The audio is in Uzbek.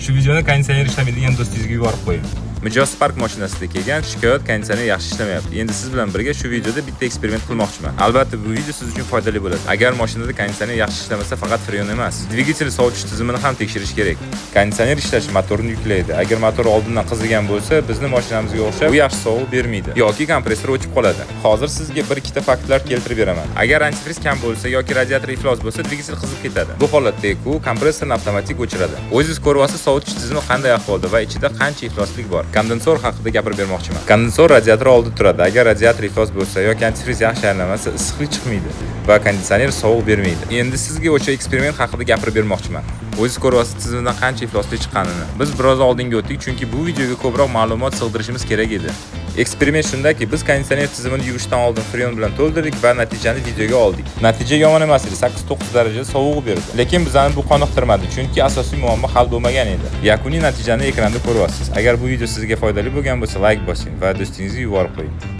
Shu videoda konditsioner ishlamaydigan do'stingizga yuborib qo'ying. Mijoz Spark mashinasida kelgan shikoyat konditsioner yaxshi ishlamayapti. Endi siz bilan birga shu videoda bitta eksperiment qilmoqchiman. Albatta bu video siz uchun foydali bo'ladi. Agar mashinada konditsioner yaxshi ishlamasa, faqat freon emas, dvigatel sovutish tizimini ham tekshirish kerak. Konditsioner ishlashi motorni yuklaydi. Agar motor oldindan qizigan bo'lsa, bizni mashinamizga o'xshab u yaxshi sovuq bermaydi yoki kompressor o'chib qoladi. Hozir sizga bir ikkita faktlar keltirib beraman. Agar antifriz kam bo'lsa yoki radiator iflos bo'lsa, dvigatel qizib ketadi. Bu holatda u kompressorni avtomatik o'chiradi. O'zingiz ko'ryapsiz, sovutish tizimi qanday ahvolda va ichida qancha ifloslik bor. Kondensor haqida gapirib bermoqchiman. Kondensor radiator oldida turadi. Agar radiator iflos bo'lsa yoki antifriz yaxshi aylanmasa, issiqlik chiqmaydi va konditsioner sovuq bermaydi. Endi sizga o'sha eksperiment haqida gapirib bermoqchiman. O'zingiz ko'ryapsiz tizimdan qancha ifloslik chiqqanini. Biz biroz oldinga o'tdik, chunki bu videoga ko'proq ma'lumot sig'dirishimiz kerak edi. Eksperiment shundaki, biz konditsioner tizimini yuvishdan oldin freon bilan to'ldirdik va natijani videoga oldik. Natija yomon emas edi, 8-9 darajada sovuq berdi. Lekin bizani bu qoniqtirmadi, chunki asosiy muammo hal bo'lmagan edi. Yakuniy natijani ekranda ko'ryapsiz. Agar bu video sizga foydali bo'lgan bo'lsa, like bosing va do'stingizga yuborib qo'ying.